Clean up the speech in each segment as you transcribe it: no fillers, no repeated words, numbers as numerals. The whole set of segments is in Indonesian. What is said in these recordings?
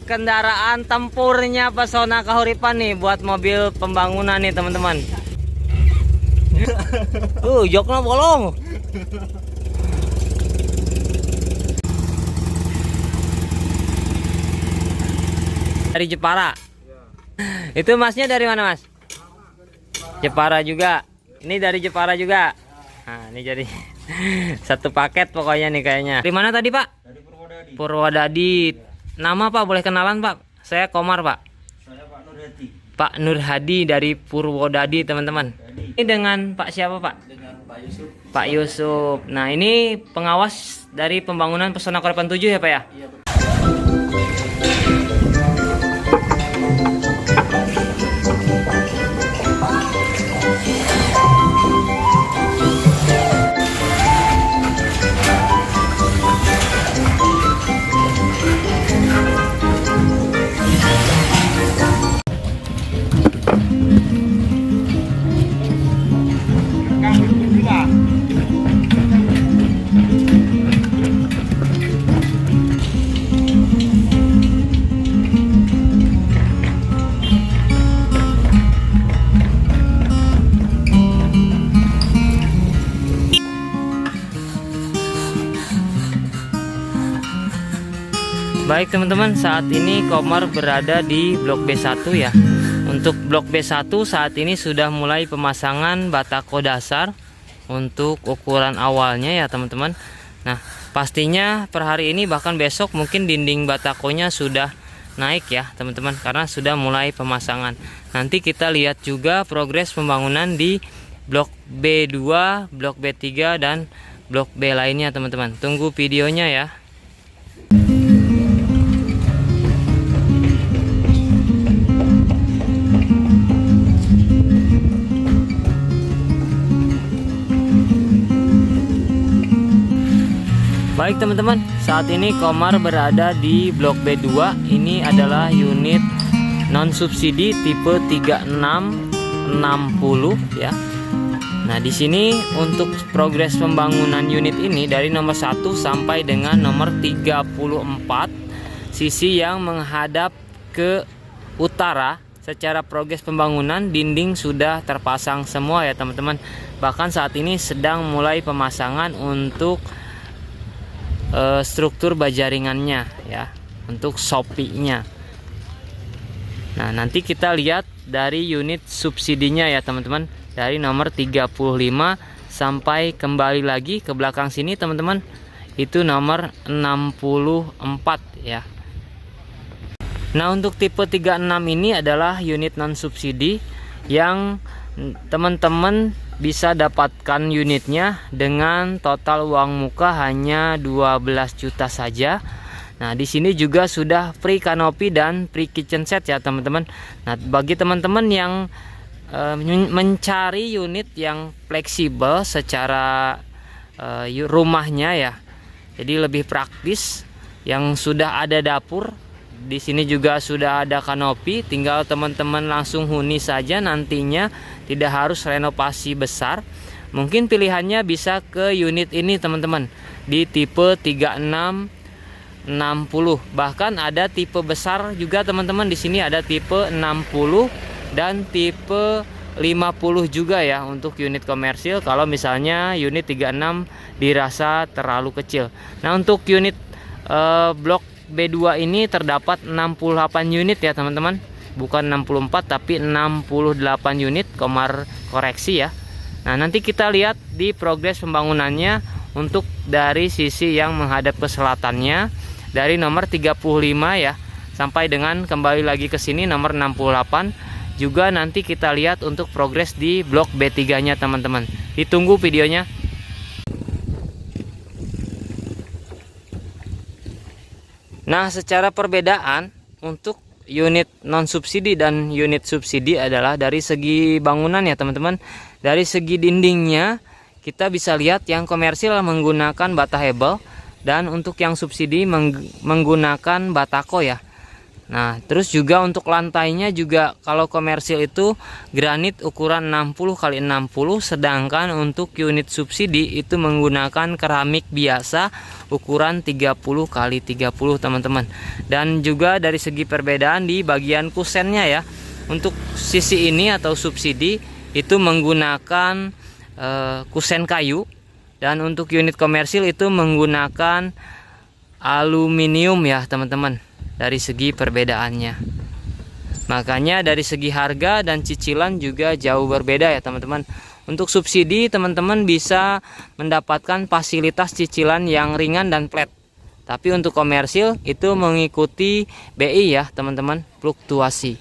kendaraan tempurnya Pesona Kahuripan nih buat mobil pembangunan nih teman-teman. Joknya bolong. Dari Jepara. Itu masnya dari mana mas? Jepara juga. Ini dari Jepara juga. Nah ini jadi satu paket pokoknya nih kayaknya. Dari mana tadi pak? Dari Purwodadi. Purwodadi. Nama pak boleh kenalan pak? Saya Komar pak. Saya Pak Nurhadi. Pak Nurhadi dari Purwodadi teman-teman. Ini dengan Pak siapa pak? Dengan Pak Yusuf. Pak Yusuf. Nah ini pengawas dari pembangunan Pesona Kahuripan 7 ya pak ya? Iya betul. Baik teman-teman, saat ini Komar berada di blok B1 ya. Untuk blok B1 saat ini sudah mulai pemasangan batako dasar untuk ukuran awalnya ya teman-teman. Nah pastinya per hari ini bahkan besok mungkin dinding batakonya sudah naik ya teman-teman, karena sudah mulai pemasangan. Nanti kita lihat juga progres pembangunan di blok B2, blok B3 dan blok B lainnya teman-teman. Tunggu videonya ya. Baik teman-teman, saat ini Komar berada di blok B2. Ini adalah unit non subsidi tipe 3660 ya. Nah, di sini untuk progres pembangunan unit ini dari nomor 1 sampai dengan nomor 34, sisi yang menghadap ke utara. Secara progres pembangunan dinding sudah terpasang semua ya teman-teman. Bahkan saat ini sedang mulai pemasangan untuk struktur bajaringannya ya, untuk sopinya. Nah nanti kita lihat dari unit subsidinya ya teman-teman, dari nomor 35 sampai kembali lagi ke belakang sini teman-teman, itu nomor 64 ya. Nah untuk tipe 36 ini adalah unit non subsidi yang teman-teman bisa dapatkan unitnya dengan total uang muka hanya 12 juta saja. Nah, di sini juga sudah free kanopi dan free kitchen set ya, teman-teman. Nah, bagi teman-teman yang mencari unit yang fleksibel secara rumahnya ya. Jadi lebih praktis, yang sudah ada dapur. Di sini juga sudah ada kanopi, tinggal teman-teman langsung huni saja nantinya, tidak harus renovasi besar. Mungkin pilihannya bisa ke unit ini teman-teman, di tipe 3660. Bahkan ada tipe besar juga teman-teman, di sini ada tipe 60 dan tipe 50 juga ya untuk unit komersil, kalau misalnya unit 36 dirasa terlalu kecil. Nah, untuk unit blok B2 ini terdapat 68 unit ya teman-teman, bukan 64 tapi 68 unit. Komar koreksi ya. Nah nanti kita lihat di progres pembangunannya untuk dari sisi yang menghadap ke selatannya, dari nomor 35 ya sampai dengan kembali lagi ke sini nomor 68. Juga nanti kita lihat untuk progres di blok B3 nya teman-teman. Ditunggu videonya. Nah, secara perbedaan untuk unit non subsidi dan unit subsidi adalah dari segi bangunan ya teman-teman. Dari segi dindingnya kita bisa lihat yang komersil menggunakan bata hebel, dan untuk yang subsidi menggunakan batako ya. Nah, terus juga untuk lantainya juga kalau komersil itu granit ukuran 60 x 60, sedangkan untuk unit subsidi itu menggunakan keramik biasa ukuran 30 x 30 teman-teman. Dan juga dari segi perbedaan di bagian kusennya ya. Untuk sisi ini atau subsidi itu menggunakan kusen kayu, dan untuk unit komersil itu menggunakan aluminium ya teman-teman. Dari segi perbedaannya, makanya dari segi harga dan cicilan juga jauh berbeda ya teman-teman. Untuk subsidi teman-teman bisa mendapatkan fasilitas cicilan yang ringan dan flat, tapi untuk komersil itu mengikuti BI ya teman-teman, fluktuasi.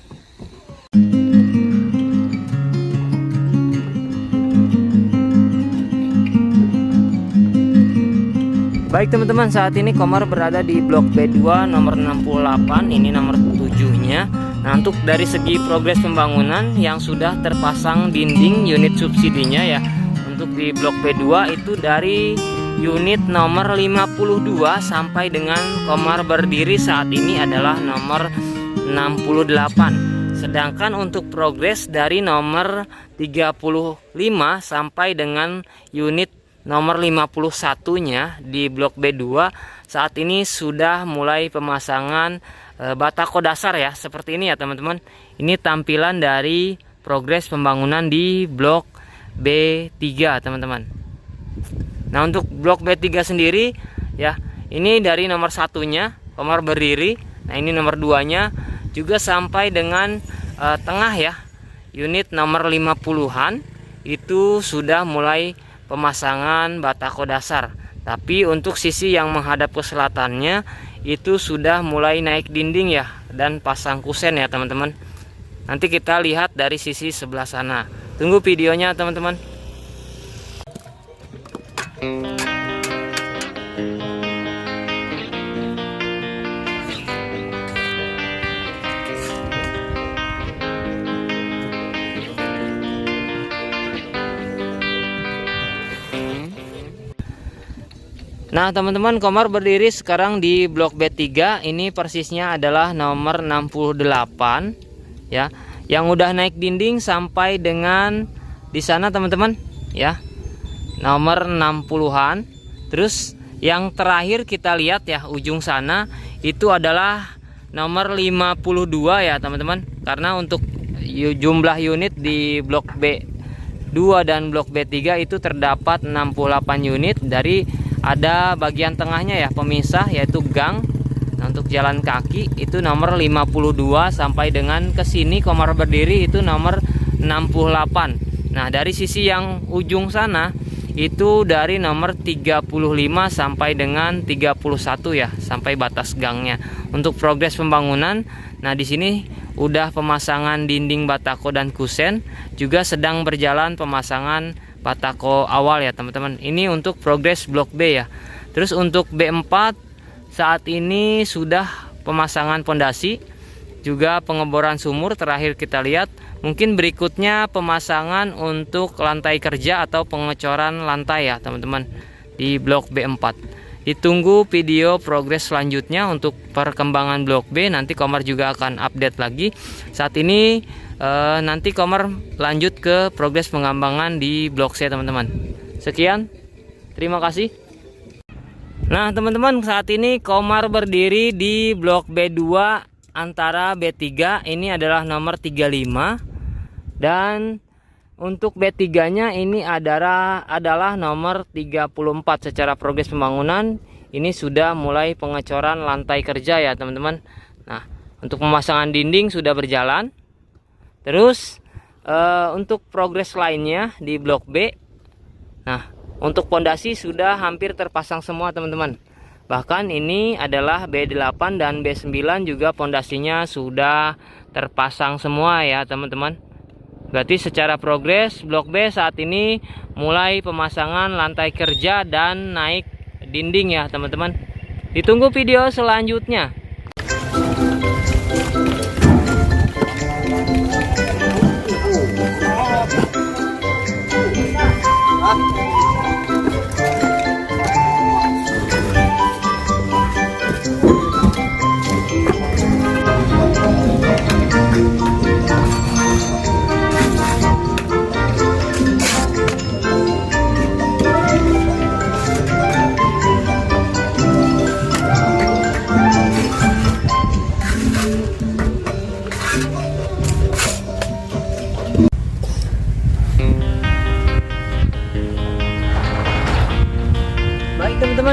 Baik teman-teman, saat ini Komar berada di blok B2 nomor 68, ini nomor 7-nya. Nah, untuk dari segi progres pembangunan yang sudah terpasang dinding unit subsidinya ya. Untuk di blok B2 itu dari unit nomor 52 sampai dengan Komar berdiri saat ini adalah nomor 68. Sedangkan untuk progres dari nomor 35 sampai dengan unit nomor 51-nya di blok B2 saat ini sudah mulai pemasangan batako dasar ya, seperti ini ya teman-teman. Ini tampilan dari progres pembangunan di blok B3 teman-teman. Nah, untuk blok B3 sendiri ya, ini dari nomor 1-nya Komar berdiri. Nah, ini nomor 2-nya juga sampai dengan tengah ya, unit nomor 50-an itu sudah mulai pemasangan batako dasar. Tapi untuk sisi yang menghadap ke selatannya itu sudah mulai naik dinding ya, dan pasang kusen ya teman-teman. Nanti kita lihat dari sisi sebelah sana. Tunggu videonya teman-teman. Nah teman-teman, Komar berdiri sekarang di blok B3. Ini persisnya adalah nomor 68 ya, yang udah naik dinding sampai dengan di sana teman-teman ya, nomor 60-an. Terus yang terakhir kita lihat ya, ujung sana itu adalah nomor 52 ya teman-teman. Karena untuk jumlah unit di blok B2 dan blok B3 itu terdapat 68 unit. Dari ada bagian tengahnya ya pemisah, yaitu gang. Nah, untuk jalan kaki itu nomor 52 sampai dengan ke sini Komar berdiri itu nomor 68. Nah, dari sisi yang ujung sana itu dari nomor 35 sampai dengan 31 ya, sampai batas gangnya. Untuk progres pembangunan, nah di sini udah pemasangan dinding batako dan kusen, juga sedang berjalan pemasangan batako awal ya teman-teman. Ini untuk progres blok B ya. Terus untuk B4 saat ini sudah pemasangan pondasi, juga pengeboran sumur terakhir kita lihat. Mungkin berikutnya pemasangan untuk lantai kerja atau pengecoran lantai ya teman-teman di blok B4. Ditunggu video progres selanjutnya untuk perkembangan blok B. Nanti Komar juga akan update lagi. Saat ini nanti Komar lanjut ke progres pengembangan di blok C teman-teman. Sekian, terima kasih. Nah teman-teman, saat ini Komar berdiri di blok B2 antara B3. Ini adalah nomor 35, dan untuk B3 nya ini adalah nomor 34. Secara progres pembangunan ini sudah mulai pengecoran lantai kerja ya teman-teman. Nah, untuk pemasangan dinding sudah berjalan. Terus untuk progres lainnya di blok B, nah untuk pondasi sudah hampir terpasang semua teman-teman. Bahkan ini adalah B8 dan B9 juga pondasinya sudah terpasang semua ya teman-teman. Berarti secara progres blok B saat ini mulai pemasangan lantai kerja dan naik dinding ya teman-teman. Ditunggu video selanjutnya.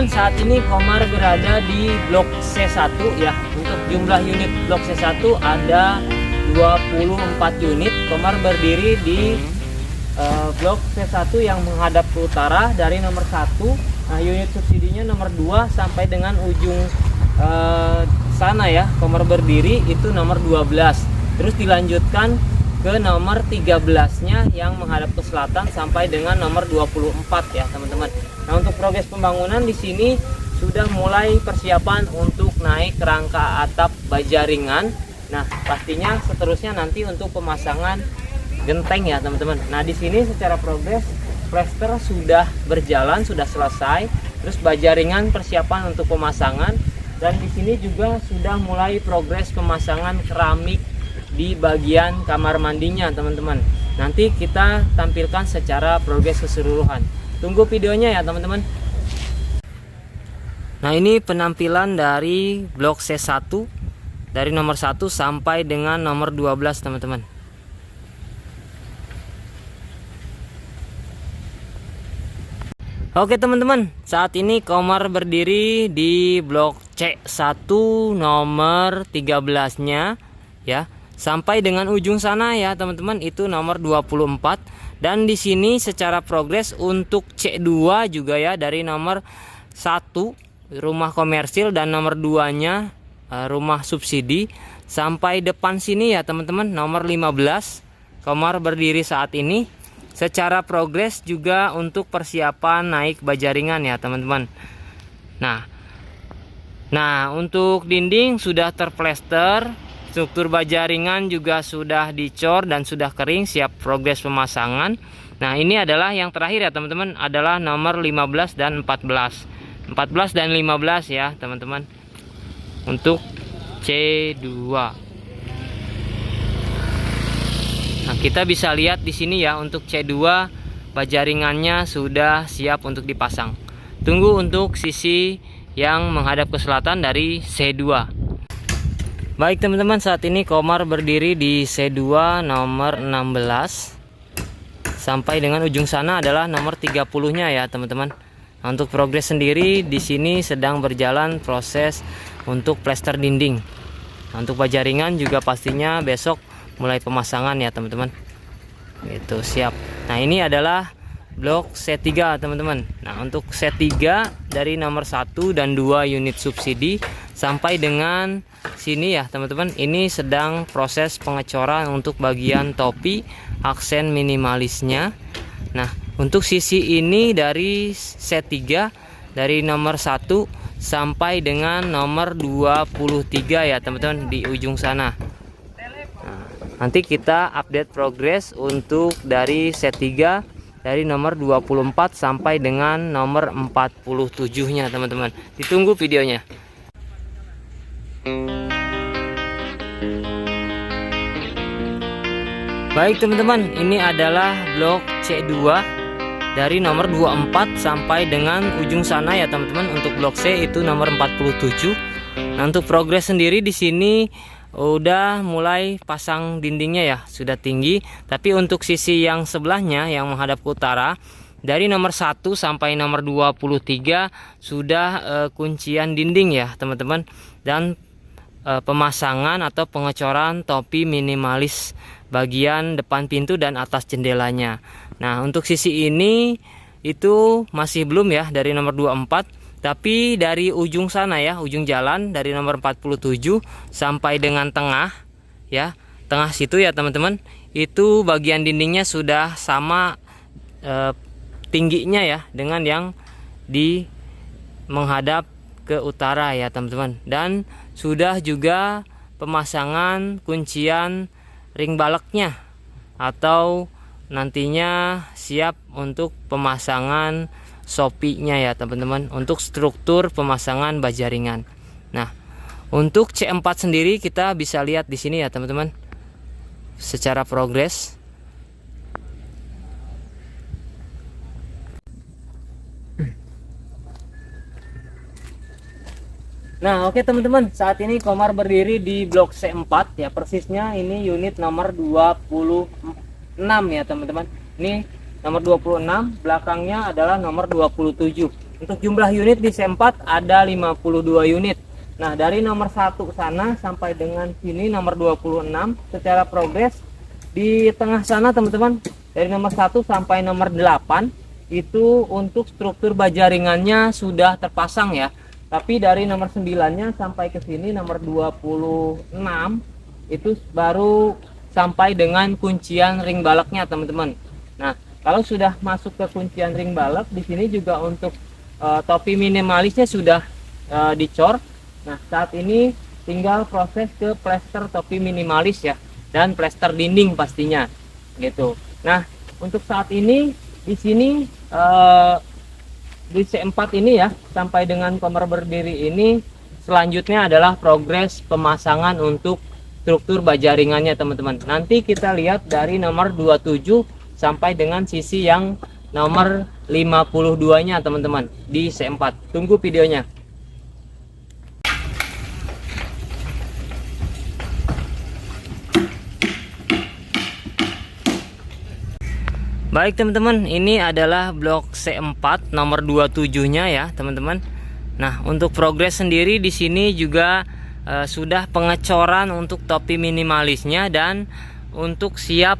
teman-teman, saat ini Komar berada di blok C1 ya. Untuk jumlah unit blok C1 ada 24 unit. Komar berdiri di blok C1 yang menghadap ke utara dari nomor 1. Nah, unit subsidinya nomor 2 sampai dengan ujung sana ya. Komar berdiri itu nomor 12. Terus dilanjutkan ke nomor 13-nya yang menghadap ke selatan sampai dengan nomor 24 ya, teman-teman. Nah, untuk progres pembangunan di sini sudah mulai persiapan untuk naik rangka atap baja ringan. Nah, pastinya seterusnya nanti untuk pemasangan genteng ya, teman-teman. Nah, di sini secara progres plester sudah berjalan, sudah selesai. Terus baja ringan persiapan untuk pemasangan, dan di sini juga sudah mulai progres pemasangan keramik di bagian kamar mandinya, teman-teman. Nanti kita tampilkan secara progres keseluruhan. Tunggu videonya ya, teman-teman. Nah, ini penampilan dari blok C1 dari nomor 1 sampai dengan nomor 12, teman-teman. Oke, teman-teman, saat ini Komar berdiri di blok C1 nomor 13-nya ya. Sampai dengan ujung sana ya, teman-teman, itu nomor 24. Dan di sini secara progres untuk C2 juga ya, dari nomor 1 rumah komersil dan nomor 2-nya rumah subsidi sampai depan sini ya, teman-teman, nomor 15 Komar berdiri saat ini. Secara progres juga untuk persiapan naik baja ringan ya, teman-teman. Nah, untuk dinding sudah terplester. Struktur baja ringan juga sudah dicor dan sudah kering, siap progres pemasangan. Nah, ini adalah yang terakhir ya, teman-teman, adalah nomor 15 dan 14. 14 dan 15 ya, teman-teman. Untuk C2. Nah, kita bisa lihat di sini ya, untuk C2 baja ringannya sudah siap untuk dipasang. Tunggu untuk sisi yang menghadap ke selatan dari C2. Baik, teman-teman, saat ini Komar berdiri di C2 nomor 16 sampai dengan ujung sana adalah nomor 30-nya ya, teman-teman. Nah, untuk progres sendiri di sini sedang berjalan proses untuk plester dinding. Nah, untuk baja ringan juga pastinya besok mulai pemasangan ya, teman-teman. Itu siap. Nah, ini adalah blok C3, teman-teman. Nah, untuk C3 dari nomor 1 dan 2 unit subsidi sampai dengan sini ya, teman-teman, ini sedang proses pengecoran untuk bagian topi aksen minimalisnya. Nah, untuk sisi ini dari C3 dari nomor 1 sampai dengan nomor 23 ya, teman-teman, di ujung sana. Nah, nanti kita update progres untuk dari C3 dari nomor 24 sampai dengan nomor 47-nya, teman-teman. Ditunggu videonya. Baik, teman-teman, ini adalah blok C2 dari nomor 24 sampai dengan ujung sana ya, teman-teman. Untuk blok C itu nomor 47. Nah, untuk progres sendiri di sini udah mulai pasang dindingnya ya, sudah tinggi. Tapi untuk sisi yang sebelahnya yang menghadap ke utara dari nomor 1 sampai nomor 23 sudah kuncian dinding ya, teman-teman. Dan pemasangan atau pengecoran topi minimalis bagian depan pintu dan atas jendelanya. Nah, untuk sisi ini itu masih belum ya dari nomor 24. Tapi dari ujung sana ya, ujung jalan dari nomor 47 sampai dengan tengah ya, tengah situ ya, teman-teman, itu bagian dindingnya sudah sama tingginya ya dengan yang di menghadap ke utara ya, teman-teman. Dan sudah juga pemasangan kuncian ring baleknya atau nantinya siap untuk pemasangan sopinya ya, teman-teman, untuk struktur pemasangan baja ringan. Nah, untuk C4 sendiri kita bisa lihat di sini ya, teman-teman, secara progres. Nah, oke, teman-teman, saat ini Komar berdiri di blok C4 ya, persisnya ini unit nomor 26 ya, teman-teman. Ini nomor 26, belakangnya adalah nomor 27. Untuk jumlah unit di C4 ada 52 unit. Nah, dari nomor 1 sana sampai dengan sini nomor 26 secara progres di tengah sana teman-teman, dari nomor 1 sampai nomor 8 itu untuk struktur baja ringannya sudah terpasang ya. Tapi dari nomor 9-nya sampai ke sini nomor 26 itu baru sampai dengan kuncian ring baloknya teman-teman. Nah, kalau sudah masuk ke kuncian ring balok, di sini juga untuk topi minimalisnya sudah dicor. Nah, saat ini tinggal proses ke plester topi minimalis ya, dan plester dinding pastinya gitu. Nah, untuk saat ini di sini di C4 ini ya, sampai dengan Komar berdiri ini, selanjutnya adalah progres pemasangan untuk struktur baja ringannya teman-teman. Nanti kita lihat dari nomor 27 sampai dengan sisi yang nomor 52 nya teman-teman di C4. Tunggu videonya. Baik teman-teman, ini adalah blok C4 nomor 27 nya ya teman-teman. Nah, untuk progres sendiri di sini juga sudah pengecoran untuk topi minimalisnya dan untuk siap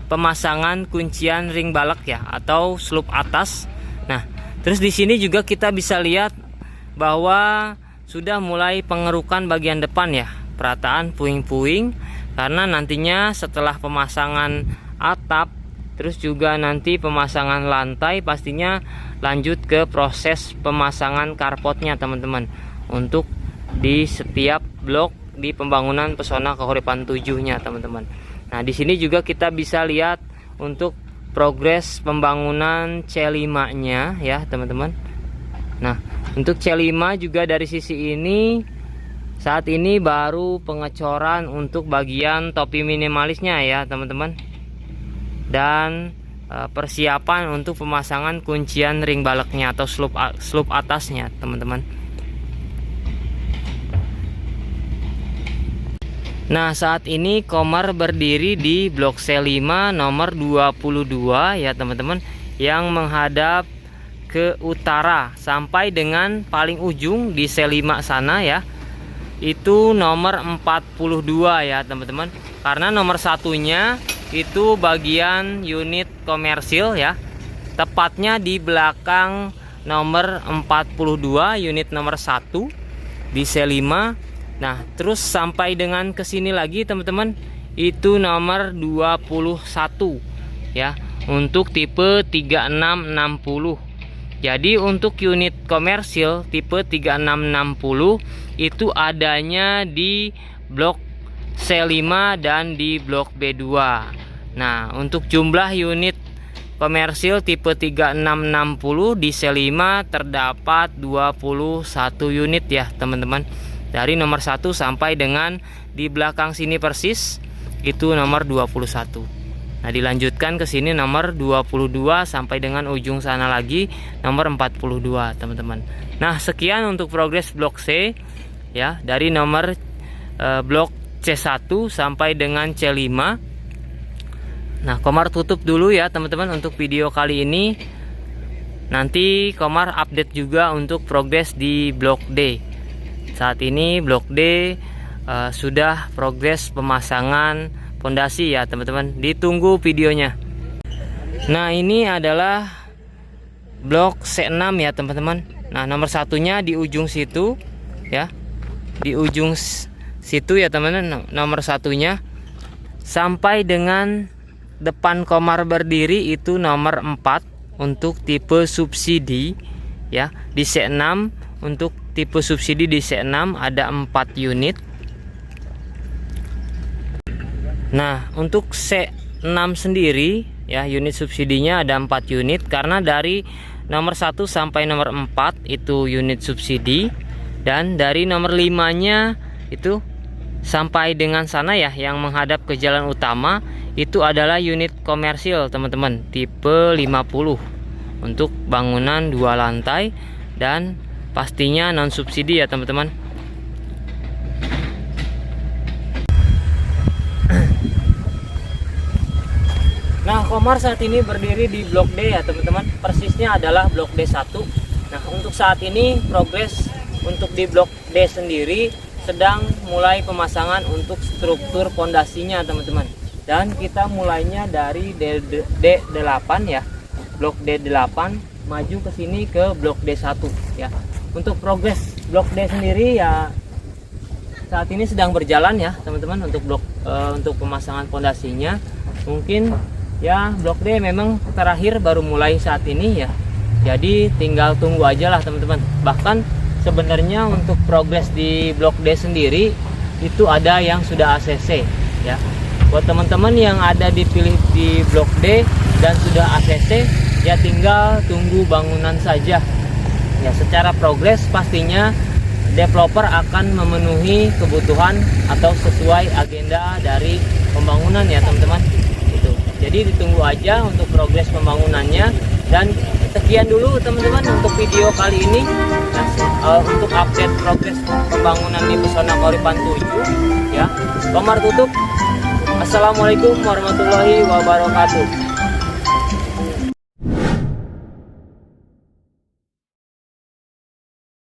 pemasangan kuncian ring balok ya atau slup atas. Nah, terus di sini juga kita bisa lihat bahwa sudah mulai pengerukan bagian depan ya, perataan puing-puing, karena nantinya setelah pemasangan atap terus juga nanti pemasangan lantai pastinya lanjut ke proses pemasangan karpotnya teman-teman untuk di setiap blok di pembangunan Pesona Kahuripan 7-nya teman-teman. Nah, di sini juga kita bisa lihat untuk progres pembangunan C5-nya ya teman-teman. Nah, untuk C5 juga dari sisi ini saat ini baru pengecoran untuk bagian topi minimalisnya ya teman-teman, dan persiapan untuk pemasangan kuncian ring baloknya atau slup atasnya teman-teman. Nah, saat ini Komar berdiri di blok C5 nomor 22 ya teman-teman, yang menghadap ke utara sampai dengan paling ujung di C5 sana ya. Itu nomor 42 ya teman-teman. Karena nomor satunya itu bagian unit komersil ya. Tepatnya di belakang nomor 42 unit nomor 1 di C5. Nah, terus sampai dengan ke sini lagi teman-teman, itu nomor 21 ya, untuk tipe 3660. Jadi untuk unit komersil tipe 3660 itu adanya di blok C5 dan di blok B2. Nah, untuk jumlah unit komersil tipe 3660 di C5 terdapat 21 unit ya teman-teman. Dari nomor 1 sampai dengan di belakang sini persis itu nomor 21. Nah, dilanjutkan ke sini nomor 22 sampai dengan ujung sana lagi nomor 42 teman-teman. Nah, sekian untuk progres blok C ya, dari nomor blok C1 sampai dengan C5. Nah, Komar tutup dulu ya teman-teman untuk video kali ini. Nanti Komar update juga untuk progres di blok D. Saat ini blok D sudah progres pemasangan pondasi ya teman-teman. Ditunggu videonya. Nah, ini adalah blok C6 ya teman-teman. Nah, nomor satunya di ujung situ ya. Di ujung situ ya teman-teman, nomor satunya. Sampai dengan depan Komar berdiri itu nomor 4 untuk tipe subsidi ya. Di C6 untuk tipe subsidi di C6 ada 4 unit. Nah, untuk C6 sendiri ya, unit subsidinya ada 4 unit, karena dari nomor 1 sampai nomor 4 itu unit subsidi, dan dari nomor 5-nya itu sampai dengan sana ya, yang menghadap ke jalan utama itu adalah unit komersil teman-teman, tipe 50 untuk bangunan 2 lantai dan pastinya non subsidi ya teman-teman. Nah, Komar saat ini berdiri di blok D ya teman-teman. Persisnya adalah blok D1 Nah, untuk saat ini progres untuk di blok D sendiri sedang mulai pemasangan untuk struktur pondasinya teman-teman. Dan kita mulainya dari D8 ya. Blok D8 maju ke sini ke blok D1 ya. Untuk progres blok D sendiri ya saat ini sedang berjalan ya teman-teman untuk pemasangan pondasinya. Mungkin ya blok D memang terakhir baru mulai saat ini ya. Jadi tinggal tunggu aja lah teman-teman. Bahkan sebenarnya untuk progres di blok D sendiri itu ada yang sudah ACC ya. Buat teman-teman yang ada dipilih di blok D dan sudah ACC ya tinggal tunggu bangunan saja. Ya, secara progres pastinya developer akan memenuhi kebutuhan atau sesuai agenda dari pembangunan ya teman-teman. Itu. Jadi ditunggu aja untuk progres pembangunannya. Dan sekian dulu teman-teman untuk video kali ini. Nah, untuk update progres pembangunan di Pesona Koripan 7 ya. Komar tutup. Assalamualaikum warahmatullahi wabarakatuh.